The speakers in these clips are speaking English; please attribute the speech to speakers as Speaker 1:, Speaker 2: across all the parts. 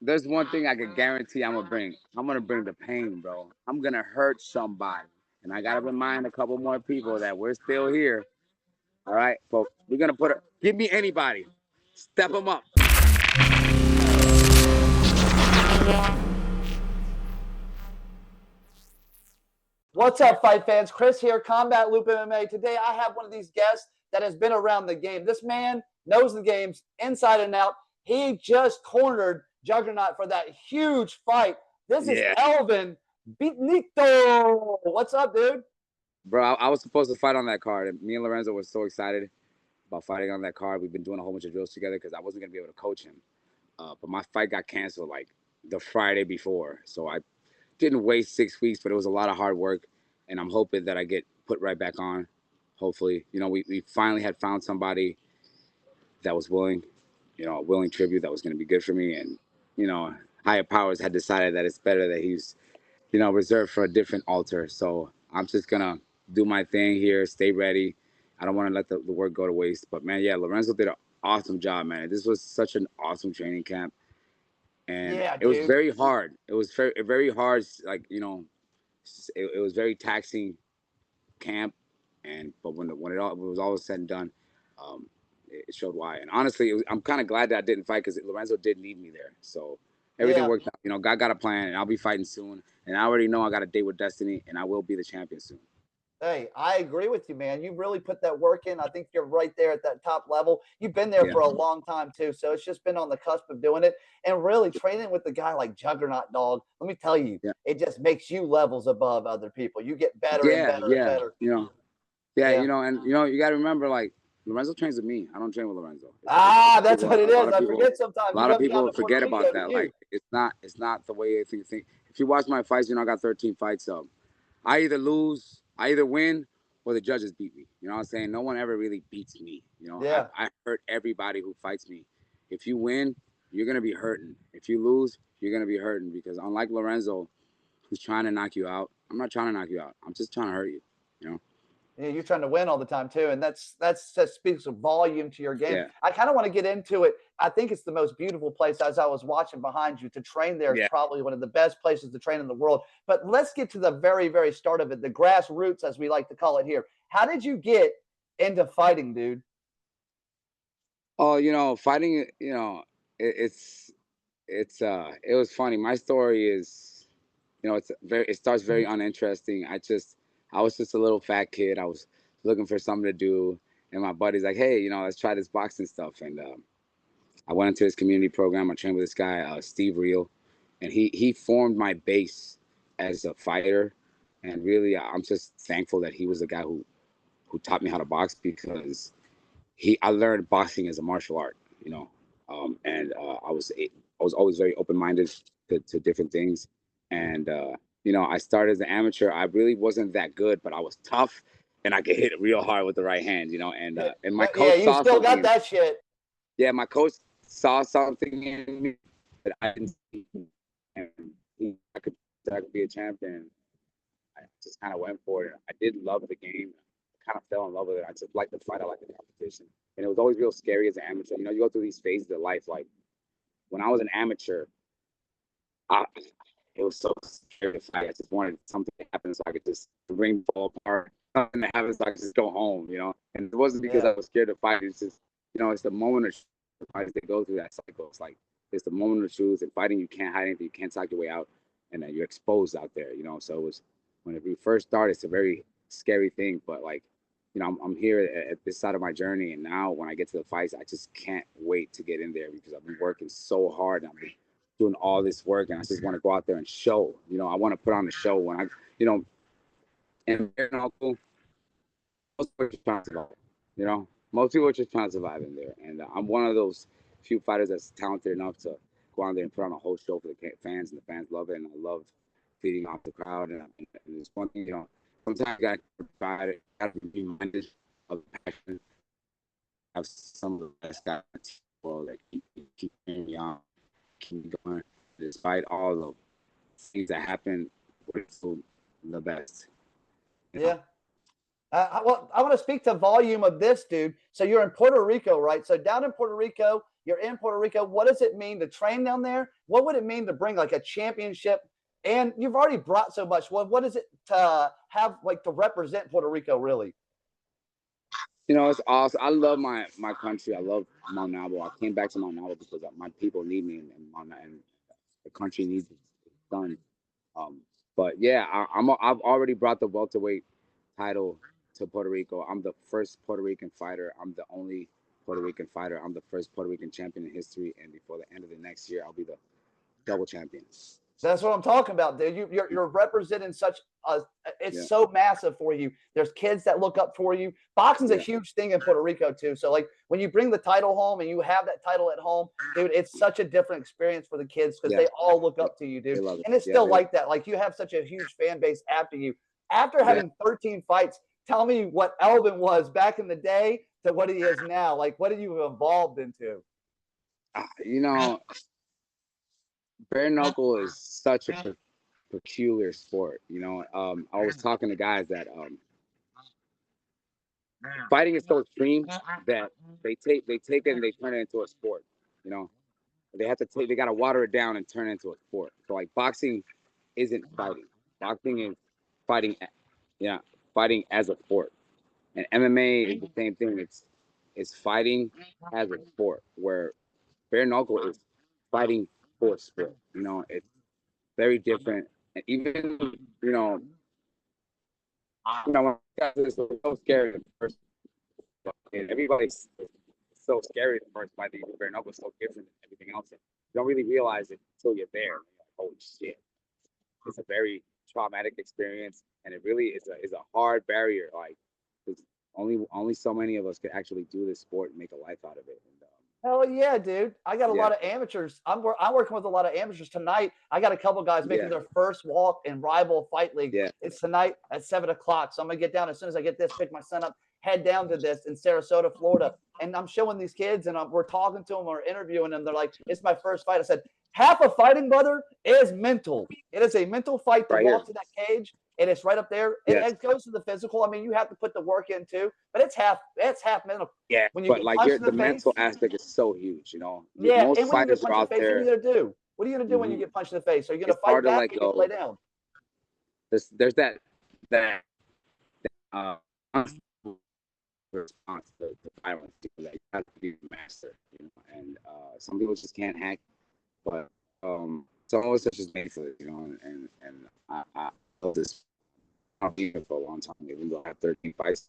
Speaker 1: there's one thing I can guarantee I'm gonna bring. I'm gonna bring the pain, bro. I'm gonna hurt somebody, and I gotta remind a couple more people that we're still here. All right, folks. We're gonna put a. Give me anybody. Step them up.
Speaker 2: What's up, fight fans? Chris here, Combat Loop MMA. Today, I have one of these guests that has been around the game. This man knows the games inside and out. He just cornered Juggernaut for that huge fight. This is
Speaker 1: Yeah,
Speaker 2: Elvin Bandido. What's up, dude?
Speaker 1: bro. I was supposed to fight on that card, and me and Lorenzo were so excited about fighting on that card. We've been doing a whole bunch of drills together because I wasn't gonna be able to coach him. But my fight got canceled like the Friday before, so I didn't waste 6 weeks, but it was a lot of hard work, and I'm hoping that I get put right back on. Hopefully, we finally had found somebody that was willing, a willing tribute that was going to be good for me, and higher powers had decided that it's better that he's reserved for a different altar. So I'm just gonna do my thing here, stay ready. I don't want to let the work go to waste. But man, yeah, Lorenzo did an awesome job, man. This was such an awesome training camp, and
Speaker 2: Yeah,
Speaker 1: it was
Speaker 2: dude.
Speaker 1: very hard. It was very hard. Like it was very taxing camp, but when it was all said and done, um, it showed why. And honestly, I'm kind of glad that I didn't fight because Lorenzo did need me there. So everything
Speaker 2: Yeah.
Speaker 1: worked out. God got a plan, and I'll be fighting soon. And I already know I got a date with Destiny, and I will be the champion soon.
Speaker 2: Hey, I agree with you, man. You really put that work in. I think you're right there at that top level. You've been there
Speaker 1: Yeah,
Speaker 2: for a long time, too. So it's just been on the cusp of doing it. And really training with a guy like Juggernaut Dog, let me tell you,
Speaker 1: yeah,
Speaker 2: it just makes you levels above other people. You get better and
Speaker 1: yeah,
Speaker 2: better and
Speaker 1: yeah.
Speaker 2: better.
Speaker 1: Yeah,
Speaker 2: Yeah.
Speaker 1: and you got to remember, like Lorenzo trains with me. I don't train with Lorenzo.
Speaker 2: That's what it
Speaker 1: A lot
Speaker 2: is.
Speaker 1: of
Speaker 2: I
Speaker 1: people,
Speaker 2: forget sometimes.
Speaker 1: a
Speaker 2: You
Speaker 1: lot of
Speaker 2: got me down
Speaker 1: people
Speaker 2: to Puerto
Speaker 1: forget
Speaker 2: Rico
Speaker 1: about
Speaker 2: with
Speaker 1: that.
Speaker 2: you.
Speaker 1: Like it's not the way you think. If you watch my fights, I got 13 fights. So I either lose, I either win, or the judges beat me. You know what I'm saying? No one ever really beats me.
Speaker 2: Yeah.
Speaker 1: I hurt everybody who fights me. If you win, you're gonna be hurting. If you lose, you're gonna be hurting because unlike Lorenzo, who's trying to knock you out, I'm not trying to knock you out. I'm just trying to hurt you. You know?
Speaker 2: Yeah, you're trying to win all the time too, and that speaks of volume to your game.
Speaker 1: Yeah.
Speaker 2: I kind of want to get into it. I think it's the most beautiful place. As I was watching behind you, to train there is
Speaker 1: Yeah.
Speaker 2: probably one of the best places to train in the world. But let's get to the very, very start of it, the grassroots, as we like to call it here. How did you get into fighting, dude?
Speaker 1: Oh, fighting. It was funny. My story is, it starts very uninteresting. I was just a little fat kid. I was looking for something to do, and my buddy's like, hey, let's try this boxing stuff. And I went into this community program. I trained with this guy, Steve Reel, and he formed my base as a fighter. And really, I'm just thankful that he was the guy who taught me how to box because I learned boxing as a martial art, and I was always very open minded to different things, and I started as an amateur. I really wasn't that good, but I was tough, and I could hit it real hard with the right hand, and my
Speaker 2: Yeah,
Speaker 1: coach
Speaker 2: you
Speaker 1: saw
Speaker 2: still got
Speaker 1: something.
Speaker 2: that shit.
Speaker 1: Yeah, my coach saw something in me that I didn't see, and I could be a champion. I just kind of went for it. I did love the game. I kind of fell in love with it. I just like the fight. I like the competition. And it was always real scary as an amateur. You go through these phases of life. Like when I was an amateur, I, it was so scary to fight. I just wanted something to happen so I could just the ring fall apart. Something to happen so I could just go home. And it wasn't because
Speaker 2: Yeah.
Speaker 1: I was scared to fight. It's just, it's the moment of fighters that go through that cycle. It's like it's the moment of truth. And fighting, you can't hide anything. You can't talk your way out. And then you're exposed out there. So it was when we first started, it's a very scary thing. But like, I'm here at this side of my journey, and now when I get to the fights, I just can't wait to get in there because I've been working so hard. And I've been doing all this work, and I just want to go out there and show. I want to put on the show when and bare-knuckle, most people are just trying to survive. Most people are just trying to survive in there, and I'm one of those few fighters that's talented enough to go out there and put on a whole show for the fans, and the fans love it, and I love feeding off the crowd. And it's one thing, sometimes you gotta provide it, gotta be reminded of the passion. Have some of the best guys in the world that keep me on, keep me going, despite all the things that happen. We're still the best, you know.
Speaker 2: Yeah. Well, I want to speak to volume of this, dude. So you're in Puerto Rico, right? So down in Puerto Rico, You're in Puerto Rico. What does it mean to train down there? What would it mean to bring like a championship? And you've already brought so much. What is it to have like to represent Puerto Rico really?
Speaker 1: You know, it's awesome. I love my country. I love Mount Nabo. I came back to Mount Nabo because my people need me, and the country needs it done. But yeah, I've already brought the welterweight title to Puerto Rico. I'm the first Puerto Rican fighter. I'm the only Puerto Rican fighter. I'm the first Puerto Rican champion in history. And before the end of the next year, I'll be the double champion.
Speaker 2: That's what I'm talking about, dude. You're representing such a. It's so massive for you. There's kids that look up for you. Boxing's a huge thing in Puerto Rico too. So like when you bring the title home and you have that title at home, dude, it's such a different experience for the kids because they all look up to you, dude. And it's still like that. Like you have such a huge fan base after you. After having 13 fights, tell me what Elvin was back in the day to what he is now. Like what have you evolved into?
Speaker 1: You know, bare-knuckle is such a peculiar sport. You know, I was talking to guys that fighting is so extreme that they take it and they turn it into a sport. You know, they got to water it down and turn it into a sport. So like boxing isn't fighting. Boxing is fighting, fighting as a sport. And MMA is the same thing. It's fighting as a sport, where bare-knuckle is fighting for sport. You know, it's very different. And even, when it's so scary at first, and everybody's so scary at first by the bare-knuckle is so different than everything else. And you don't really realize it until you're there. You're like, holy shit. It's a very traumatic experience, and it really is a hard barrier. Like, only so many of us could actually do this sport and make a life out of it. And,
Speaker 2: hell yeah, dude. I got a lot of amateurs. I'm working with a lot of amateurs tonight. I got a couple guys making their first walk in Rival Fight League. It's tonight at 7 o'clock. So I'm going to get down as soon as I get this, pick my son up, head down to this in Sarasota, Florida. And I'm showing these kids and we're talking to them, we're interviewing them. They're like, it's my first fight. I said, half of fighting, brother, is mental. It is a mental fight to walk to that cage. And it's right up there. It goes to the physical. I mean, you have to put the work in too, but it's half mental.
Speaker 1: Yeah,
Speaker 2: when you
Speaker 1: but like the mental aspect is so huge, you know.
Speaker 2: Yeah,
Speaker 1: most
Speaker 2: and when you get
Speaker 1: fighters are
Speaker 2: punched in
Speaker 1: out
Speaker 2: the face,
Speaker 1: there.
Speaker 2: What are you gonna do? What are you gonna do when you get punched in the face? Are you gonna fight back? Or are you gonna lay down?
Speaker 1: There's that response to violence. Like, you have to be a master, you know. And some people just can't hack, but some of us are just made for it, you know. And I love this. I've been here for a long time. Even though I have 13 fights.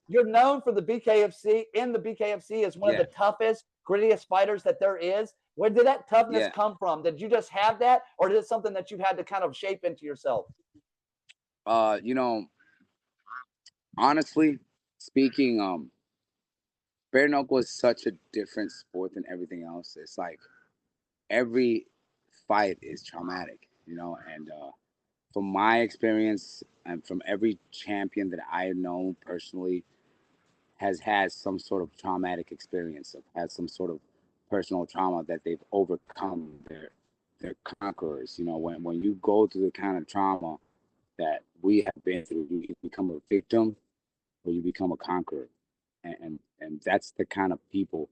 Speaker 2: You're known for the BKFC, and the BKFC is one of the toughest, grittiest fighters that there is. Where did that toughness come from? Did you just have that, or is it something that you've had to kind of shape into yourself?
Speaker 1: You know, honestly speaking, bare knuckle is such a different sport than everything else. It's like every fight is traumatic, you know, and from my experience and from every champion that I know personally has had some sort of traumatic experience, has some sort of personal trauma that they've overcome. They're conquerors. You know, when you go through the kind of trauma that we have been through, you become a victim or you become a conqueror. And that's the kind of people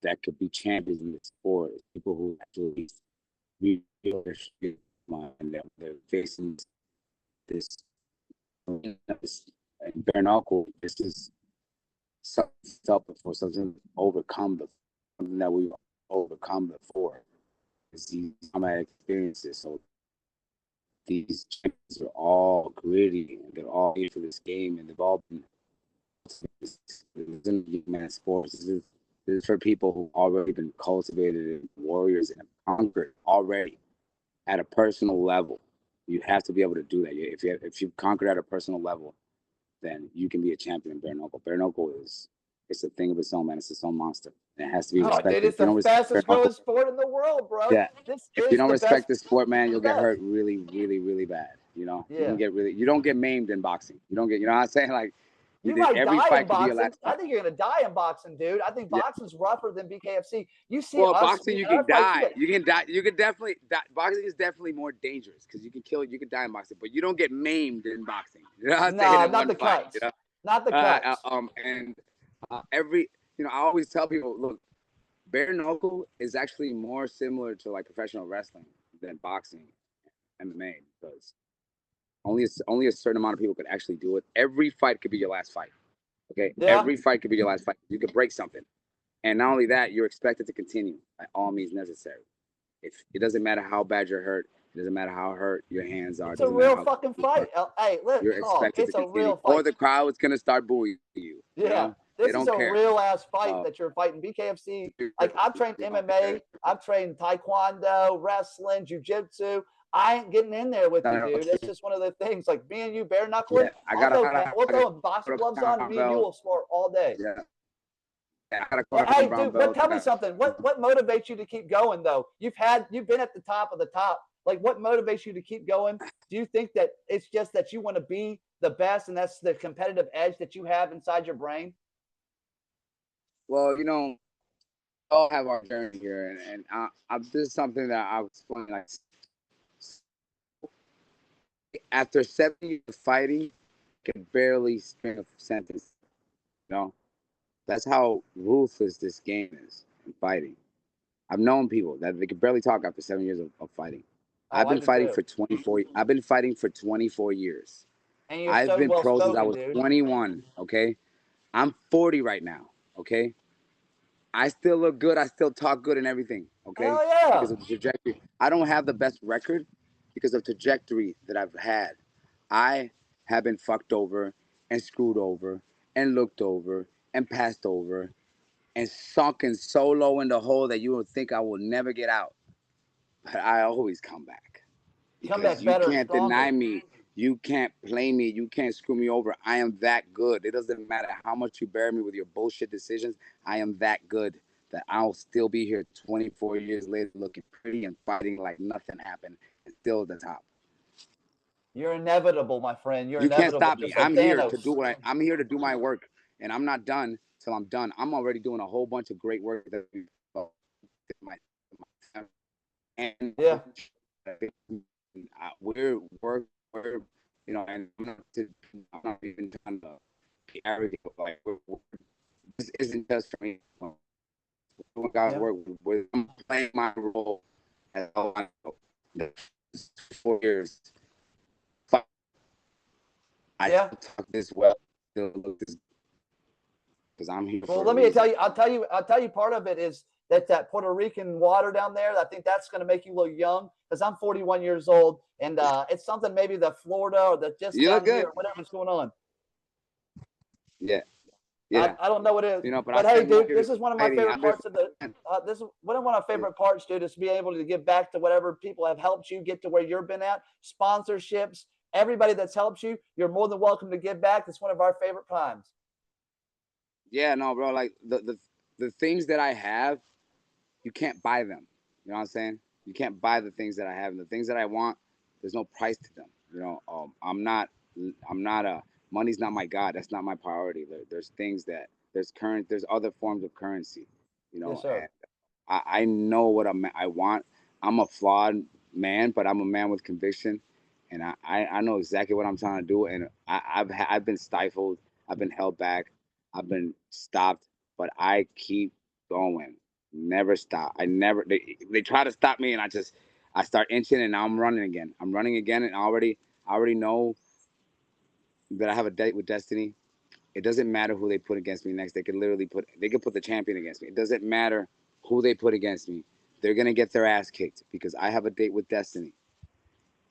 Speaker 1: that could be champions in the sport. People who actually real their shit, and they're facing this, and bare knuckle. This is something before, something something that we've overcome before. It's these traumatic experiences. So these champions are all gritty, and they're all here for this game, and they've all been. This isn't man sports. This is for people who've already been cultivated and warriors and conquered already at a personal level. You have to be able to do that. If you've conquered at a personal level, then you can be a champion in bare knuckle. Bare knuckle it's a thing of its own, man. It's its own monster. And it has to be respected.
Speaker 2: Dude, it's the fastest growing sport in the world, bro.
Speaker 1: Yeah. If you don't respect the sport, man, you'll get hurt really, really, really bad. You know, you don't get maimed in boxing. You don't get, you know what I'm saying? Like,
Speaker 2: you might die in boxing. I think you're gonna die in boxing, dude. I think boxing's rougher than BKFC. You see,
Speaker 1: boxing you can die. You can die. You can definitely die. Boxing is definitely more dangerous because you can die in boxing, but you don't get maimed in boxing. You know what I'm saying?
Speaker 2: Not the cuts. Not the cuts.
Speaker 1: Every, I always tell people, look, bare knuckle is actually more similar to like professional wrestling than boxing, MMA, because only a certain amount of people could actually do it. Every fight could be your last fight. Okay,
Speaker 2: Yeah.
Speaker 1: every fight could be your last fight. You could break something, and not only that, you're expected to continue by all means necessary. If it doesn't matter how bad you're hurt, it doesn't matter how hurt your hands are, it
Speaker 2: It's a
Speaker 1: doesn't matter
Speaker 2: real
Speaker 1: how
Speaker 2: fucking fight. Hey, let's
Speaker 1: you're
Speaker 2: talk.
Speaker 1: expected to
Speaker 2: It's a
Speaker 1: continue,
Speaker 2: real
Speaker 1: or
Speaker 2: fight.
Speaker 1: the crowd is gonna start booing you. You
Speaker 2: Yeah.
Speaker 1: know, they
Speaker 2: This is
Speaker 1: don't
Speaker 2: a
Speaker 1: care.
Speaker 2: real ass fight
Speaker 1: Uh,
Speaker 2: that you're fighting. BKFC,
Speaker 1: they
Speaker 2: like I've trained
Speaker 1: don't care.
Speaker 2: MMA, I've trained taekwondo, wrestling, jujitsu. I ain't getting in there with you, dude. It's just one of the things. Like me and you, bare knuckling.
Speaker 1: Yeah,
Speaker 2: We'll
Speaker 1: I got
Speaker 2: throw boxing
Speaker 1: a
Speaker 2: gloves on, and
Speaker 1: crown
Speaker 2: me and you
Speaker 1: belt.
Speaker 2: will spar all day.
Speaker 1: Yeah, yeah, I got a
Speaker 2: Hey,
Speaker 1: brown
Speaker 2: dude, what?
Speaker 1: belt.
Speaker 2: Tell me something. What motivates you to keep going though? You've been at the top of the top. Like, what motivates you to keep going? Do you think that it's just that you want to be the best, and that's the competitive edge that you have inside your brain?
Speaker 1: Well, we all have our journey here, and this is something that I was explaining. Like, after 7 years of fighting, I can barely string a sentence. You know, that's how ruthless this game is in fighting. I've known people that they could barely talk after 7 years of fighting.
Speaker 2: Oh, I do too.
Speaker 1: I've been fighting for 24 years.
Speaker 2: And you're
Speaker 1: I've
Speaker 2: so
Speaker 1: been
Speaker 2: well
Speaker 1: pro since I
Speaker 2: spoken,
Speaker 1: was
Speaker 2: dude.
Speaker 1: 21. Okay, I'm 40 right now. Okay, I still look good. I still talk good and everything. Okay,
Speaker 2: Hell yeah.
Speaker 1: because of the trajectory. I don't have the best record because of trajectory that I've had. I have been fucked over and screwed over and looked over and passed over and sunken so low in the hole that you would think I will never get out. But I always come back
Speaker 2: Come
Speaker 1: because
Speaker 2: back
Speaker 1: you
Speaker 2: better,
Speaker 1: can't deny
Speaker 2: stronger.
Speaker 1: me. You can't play me. You can't screw me over. I am that good. It doesn't matter how much you bury me with your bullshit decisions. I am that good that I'll still be here 24 years later looking pretty and fighting like nothing happened and still at the top.
Speaker 2: You're inevitable, my friend. You're
Speaker 1: You can't
Speaker 2: inevitable,
Speaker 1: stop me.
Speaker 2: just like Thanos.
Speaker 1: I'm here to do my work, and I'm not done till I'm done. I'm already doing a whole bunch of great work that and
Speaker 2: Yeah.
Speaker 1: we're and I'm not even trying to be arrogant, but like this isn't just for me. Doing God's work, I'm playing my role as I know. 4 years, I
Speaker 2: Yeah.
Speaker 1: talk this well, still look this, because I'm here
Speaker 2: Well,
Speaker 1: for a
Speaker 2: let me tell
Speaker 1: reason.
Speaker 2: you. I'll tell you. Part of it is that Puerto Rican water down there. I think that's going to make you look young because I'm 41 years old, and it's something maybe the Florida or the just
Speaker 1: You look
Speaker 2: down
Speaker 1: good.
Speaker 2: here, whatever's going on.
Speaker 1: Yeah, yeah.
Speaker 2: I don't know what it is,
Speaker 1: But I
Speaker 2: but hey,
Speaker 1: spend more
Speaker 2: dude,
Speaker 1: years
Speaker 2: this is one of my
Speaker 1: fighting.
Speaker 2: favorite parts of the. This is one of my favorite parts, dude, is to be able to give back to whatever people have helped you get to where you've been at. Sponsorships, everybody that's helped you, you're more than welcome to give back. It's one of our favorite times.
Speaker 1: Yeah, no, bro. Like the things that I have, you can't buy them. You know what I'm saying? You can't buy the things that I have, and the things that I want, there's no price to them. I'm not a money's not my god. That's not my priority. There's things that there's other forms of currency.
Speaker 2: Yes, sir.
Speaker 1: And I know what I want. I'm a flawed man, but I'm a man with conviction, and I know exactly what I'm trying to do. And I've been stifled. I've been held back. I've been stopped, but I keep going. Never stop. They try to stop me, and I start inching, and now I'm running again. I'm running again, and I already know that I have a date with destiny. It doesn't matter who they put against me next. They could put the champion against me. It doesn't matter who they put against me. They're gonna get their ass kicked because I have a date with destiny,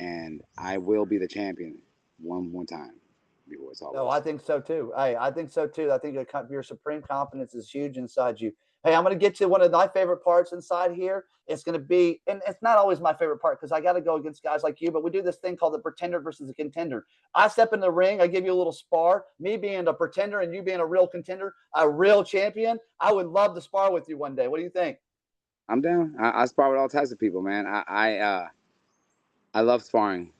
Speaker 1: and I will be the champion one more time before it's all
Speaker 2: No,
Speaker 1: over.
Speaker 2: I think so too. I think so too. I think your supreme confidence is huge inside you. Hey, I'm going to get to one of my favorite parts inside here. It's going to be, and it's not always my favorite part because I got to go against guys like you, but we do this thing called the pretender versus the contender. I step in the ring, I give you a little spar, me being a pretender and you being a real contender, a real champion. I would love to spar with you one day. What do you think?
Speaker 1: I'm down. I spar with all types of people, man. I love sparring,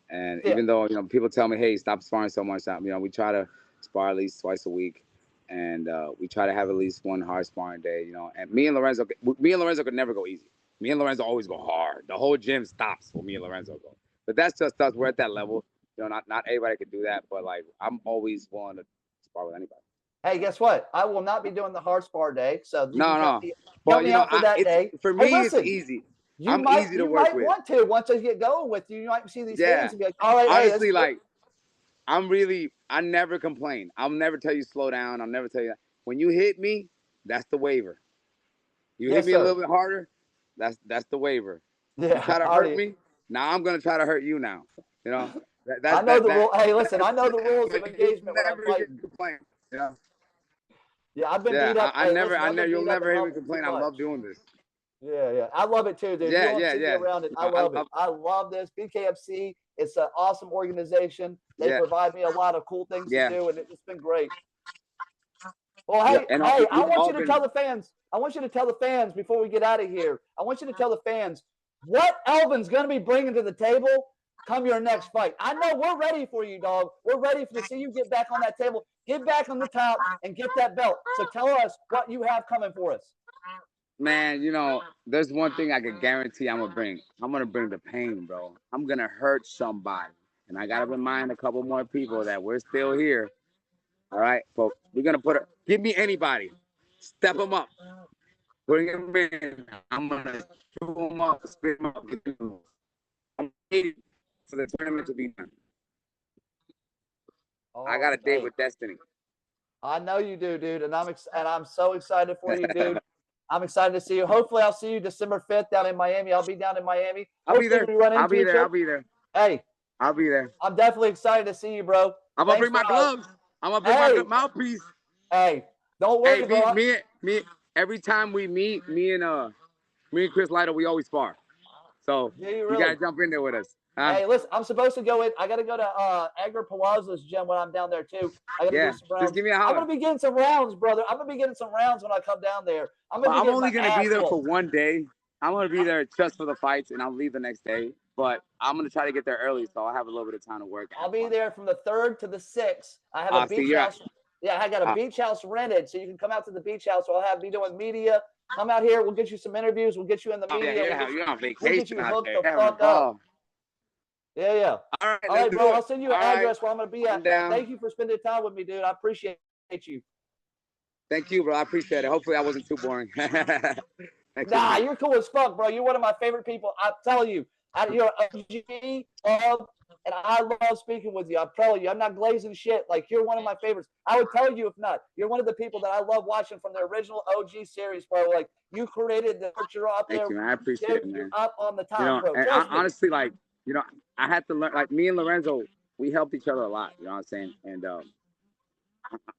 Speaker 1: and
Speaker 2: Yeah.
Speaker 1: even though people tell me, "Hey, stop sparring so much," we try to spar at least twice a week, and we try to have at least one hard sparring day. And me and Lorenzo could never go easy. Me and Lorenzo always go hard. The whole gym stops when me and Lorenzo go. But that's just us. We're at that level. Not everybody could do that, but like I'm always willing to spar with anybody.
Speaker 2: Hey, guess what? I will not be doing the hard spar day, so you can
Speaker 1: No.
Speaker 2: count
Speaker 1: But
Speaker 2: me out for that
Speaker 1: it's
Speaker 2: day.
Speaker 1: for
Speaker 2: Hey,
Speaker 1: me, it's
Speaker 2: listen,
Speaker 1: easy.
Speaker 2: you
Speaker 1: I'm
Speaker 2: might
Speaker 1: easy to work with.
Speaker 2: want to once I get going with you. You might see these
Speaker 1: Yeah.
Speaker 2: fans and be like, all right,
Speaker 1: Honestly,
Speaker 2: hey,
Speaker 1: like I never complain. I'll never tell you slow down. I'll never tell you that. When you hit me, that's the waiver. You hit
Speaker 2: yes,
Speaker 1: me a
Speaker 2: sir.
Speaker 1: little bit harder, that's the waiver.
Speaker 2: Yeah,
Speaker 1: You try to hurt me, now I'm gonna try to hurt you now. You know
Speaker 2: I know the rule.
Speaker 1: that
Speaker 2: Hey, listen, I know the rules of
Speaker 1: but you'll
Speaker 2: engagement when I'm
Speaker 1: never hear
Speaker 2: fighting.
Speaker 1: me complain. You know?
Speaker 2: Yeah, I've been
Speaker 1: Yeah,
Speaker 2: beat up.
Speaker 1: I
Speaker 2: Hey,
Speaker 1: never,
Speaker 2: listen, I've been
Speaker 1: you'll
Speaker 2: beat up
Speaker 1: never
Speaker 2: and
Speaker 1: hear me
Speaker 2: humbled too
Speaker 1: complain. I love
Speaker 2: much.
Speaker 1: doing this.
Speaker 2: Yeah. I love it too, dude.
Speaker 1: Yeah,
Speaker 2: You don't see me around it.
Speaker 1: You
Speaker 2: I
Speaker 1: know,
Speaker 2: love it. I love this. BKFC, it's an awesome organization. They
Speaker 1: yeah,
Speaker 2: provide me a lot of cool things to
Speaker 1: yeah,
Speaker 2: do, and it's been great. Well,
Speaker 1: yeah.
Speaker 2: hey,
Speaker 1: And
Speaker 2: I
Speaker 1: we've
Speaker 2: want you
Speaker 1: all
Speaker 2: to
Speaker 1: been.
Speaker 2: tell the fans. I want you to tell the fans before we get out of here. I want you to tell the fans what Elvin's going to be bringing to the table come your next fight. I know we're ready for you, dog. We're ready to see you get back on that table, get back on the top, and get that belt. So tell us what you have coming for us.
Speaker 1: Man, you know, there's one thing I can guarantee I'm gonna bring. I'm gonna bring the pain, bro. I'm gonna hurt somebody, and I gotta remind a couple more people that we're still here. All right, but we're gonna give me anybody, step them up, bring them in. I'm gonna chew them up, spit them up. I'm ready for the tournament to be done. I got a date with destiny.
Speaker 2: I know you do, dude, and I'm so excited for you, dude. I'm excited to see you. Hopefully, I'll see you December 5th down in Miami. I'll be down in Miami.
Speaker 1: I'll be there.
Speaker 2: We run into each other.
Speaker 1: I'll be there.
Speaker 2: Hey,
Speaker 1: I'll be there.
Speaker 2: I'm definitely excited to see you, bro.
Speaker 1: I'm gonna bring my gloves. I'm gonna bring my mouthpiece.
Speaker 2: Hey, don't worry, bro.
Speaker 1: Me. Every time we meet, me and Chris Lytle, we always spar. So you gotta jump in there with us.
Speaker 2: Hey, listen, I'm supposed to go in. I gotta go to Edgar Palazzo's gym when I'm down there too. I gotta do some rounds.
Speaker 1: Just give me a holler.
Speaker 2: I'm gonna be getting some rounds, brother. I'm gonna be getting some rounds when I come down there. I'm
Speaker 1: only gonna be there for one day. I'm gonna be there just for the fights, and I'll leave the next day. But I'm gonna try to get there early, so I'll have a little bit of time to work.
Speaker 2: I'll be there from the 3rd to the 6th. I have a beach house. Yeah, I got a beach house rented, so you can come out to the beach house. So I'll be doing media. Come out here. We'll get you some interviews. We'll get you in the media.
Speaker 1: You're on vacation.
Speaker 2: We'll get you hooked the fuck up. Yeah. All right, bro. I'll send you an address where I'm going to be at. Thank you for spending time with me, dude. I appreciate you.
Speaker 1: Thank you, bro. I appreciate it. Hopefully, I wasn't too boring.
Speaker 2: Nah, you're cool as fuck, bro. You're one of my favorite people. I'm telling you. You're an OG, and I love speaking with you. I'm telling you, I'm not glazing shit. Like, you're one of my favorites. I would tell you if not. You're one of the people that I love watching from the original OG series, bro. Like, you created the you're up there.
Speaker 1: Thank you, man. I appreciate it, man.
Speaker 2: You're up on the top,
Speaker 1: you know,
Speaker 2: bro.
Speaker 1: And honestly, like, you know, I had to learn. Like, me and Lorenzo, we helped each other a lot. You know what I'm saying? And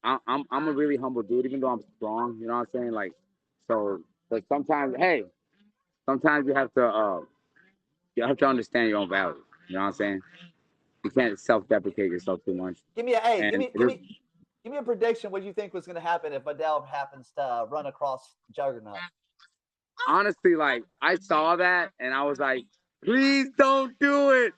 Speaker 1: I'm a really humble dude, even though I'm strong. You know what I'm saying? Like, so, but sometimes, hey, sometimes you have to understand your own value. You know what I'm saying? You can't self-deprecate yourself too much.
Speaker 2: Give me a prediction. What do you think was going to happen if Adele happens to run across Juggernaut?
Speaker 1: Honestly, like, I saw that and I was like, please don't do it.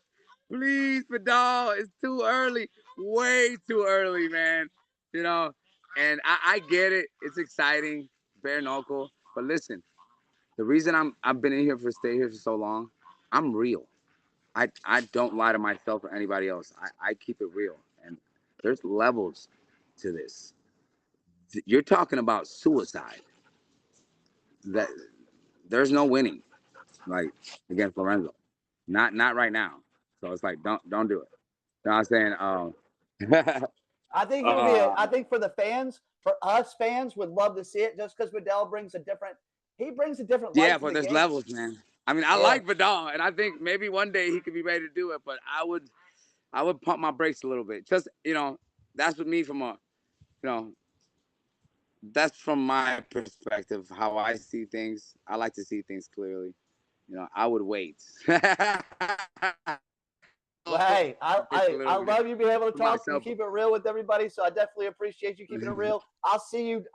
Speaker 1: Please, Vidal, it's too early. Way too early, man. You know, and I get it. It's exciting, bare knuckle. But listen, the reason I've been stay here for so long, I'm real. I don't lie to myself or anybody else. I keep it real. And there's levels to this. You're talking about suicide. That there's no winning, like, against Lorenzo. Not right now. So it's like, don't do it. You know what I'm saying?
Speaker 2: I think it would be. I think for the fans, for us fans, would love to see it. Just because Vidal brings a different light.
Speaker 1: Yeah, but there's levels, man. I mean, I like Vidal, and I think maybe one day he could be ready to do it. But I would pump my brakes a little bit. Just, you know, that's with me that's from my perspective, how I see things. I like to see things clearly. You know, I would wait.
Speaker 2: Well, hey, I love you being able to talk and keep it real with everybody. So I definitely appreciate you keeping it real. I'll see you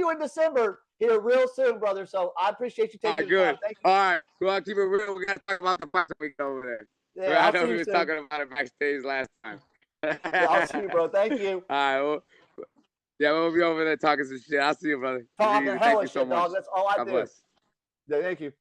Speaker 2: in December here real soon, brother. So I appreciate you taking the time. Thank you.
Speaker 1: All right, well, keep it real. We gotta talk about the boxing week over there.
Speaker 2: Yeah,
Speaker 1: I know we were talking about it backstage last time.
Speaker 2: Yeah, I'll see you, bro. Thank you.
Speaker 1: All right, well, yeah, we'll be over there talking some shit. I'll see you, brother.
Speaker 2: Talking hella shit, dog. That's all I do.
Speaker 1: God bless.
Speaker 2: Yeah, thank you.